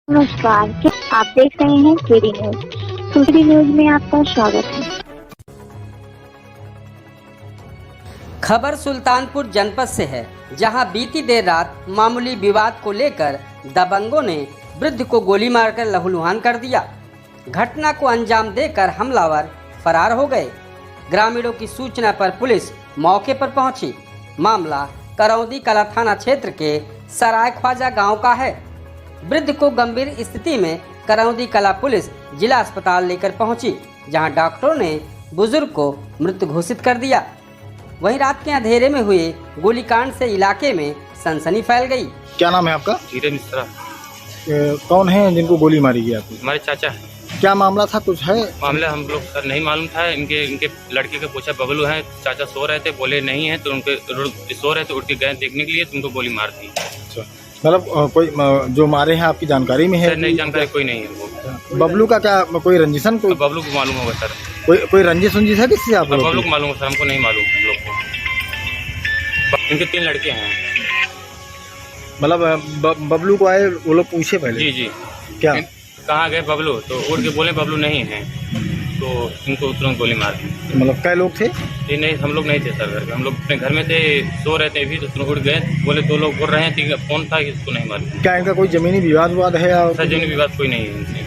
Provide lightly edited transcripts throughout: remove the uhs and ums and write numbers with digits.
नमस्कार, क्या आप देख रहे हैं केडी न्यूज। केडी न्यूज में आपका स्वागत है। खबर सुल्तानपुर जनपद से है, जहां बीती देर रात मामूली विवाद को लेकर दबंगों ने वृद्ध को गोली मारकर लहूलुहान कर दिया। घटना को अंजाम देकर हमलावर फरार हो गए। ग्रामीणों की सूचना पर पुलिस मौके पर पहुंची। मामला करौंदी कला थाना क्षेत्र के सराय ख्वाजा गांव का है। वृद्ध को गंभीर स्थिति में करौंदी कला पुलिस जिला अस्पताल लेकर पहुंची, जहां डॉक्टरों ने बुजुर्ग को मृत घोषित कर दिया। वहीं रात के अंधेरे में हुए गोलीकांड से इलाके में सनसनी फैल गई। क्या नाम है आपका? धीरे मिश्रा। कौन है जिनको गोली मारी गई आपकी? हमारे चाचा है। क्या मामला था, कुछ है? मामला हम लोग सर नहीं मालूम था। इनके लड़के के पूछा बबलू है, चाचा सो रहे थे, बोले नहीं है, तो उनके सो रहे थे, उठ के गए देखने के लिए, तुमको गोली मार दी। अच्छा, मतलब कोई जो मारे हैं आपकी जानकारी में है? सर नहीं, जानकारी कोई नहीं है वो। बबलू का क्या कोई रंजिशन? कोई बबलू को मालूम होगा सर। कोई रंजिश उंजिश है किससे आप? बबलू को मालूम है सर, हमको नहीं मालूम। हम लोग को इनके 3 लड़के हैं। मतलब बबलू को आए वो लोग पूछे पहले? जी जी। क्या कहाँ गए बबलू, तो उठ के बोले बबलू नहीं है, तो इनको तुरंत गोली मार दी। मतलब क्या लोग थे? ये नहीं, हम लोग नहीं थे सर घर में। हम लोग अपने घर में थे, सो रहे थे भी, तो तुरंत उठ गए। बोले 2 लोग बोल रहे हैं, फोन था, इसको नहीं मालूम। क्या इनका कोई जमीनी विवाद है? सर जमीनी विवाद कोई नहीं है इनसे।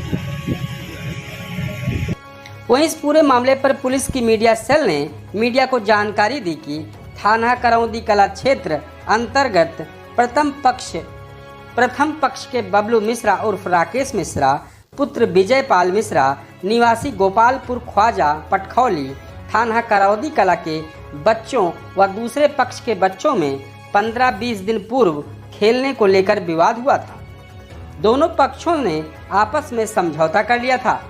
वहीं इस पूरे मामले पर पुलिस की मीडिया सेल ने मीडिया को जानकारी दी कि थाना करौंदी कला क्षेत्र अंतर्गत प्रथम पक्ष के बबलू मिश्रा उर्फ राकेश मिश्रा पुत्र विजय पाल मिश्रा निवासी गोपालपुर ख्वाजा पटखौली थाना करौंदी कला के बच्चों व दूसरे पक्ष के बच्चों में 15-20 दिन पूर्व खेलने को लेकर विवाद हुआ था। दोनों पक्षों ने आपस में समझौता कर लिया था।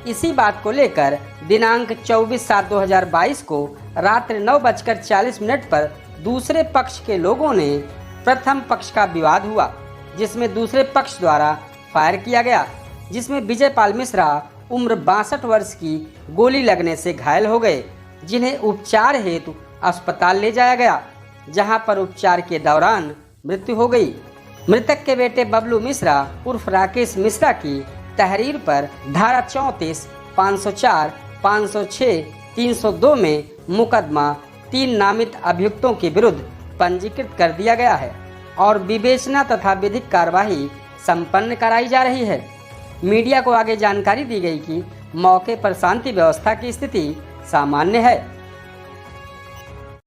इसी बात को लेकर दिनांक 24/7/2022 को रात्रि 9:40 पर दूसरे पक्ष के लोगों ने प्रथम पक्ष का विवाद हुआ, जिसमें दूसरे पक्ष द्वारा फायर किया गया, जिसमें विजय पाल मिश्रा उम्र 62 वर्ष की गोली लगने से घायल हो गए, जिन्हें उपचार हेतु अस्पताल ले जाया गया, जहां पर उपचार के दौरान मृत्यु हो गई। मृतक के बेटे बबलू मिश्रा उर्फ राकेश मिश्रा की तहरीर पर धारा 34, 504, 506, 302 में मुकदमा 3 नामित अभियुक्तों के विरुद्ध पंजीकृत कर दिया गया है और विवेचना तथा विधिक कार्यवाही संपन्न कराई जा रही है। मीडिया को आगे जानकारी दी गई कि मौके पर शांति व्यवस्था की स्थिति सामान्य है।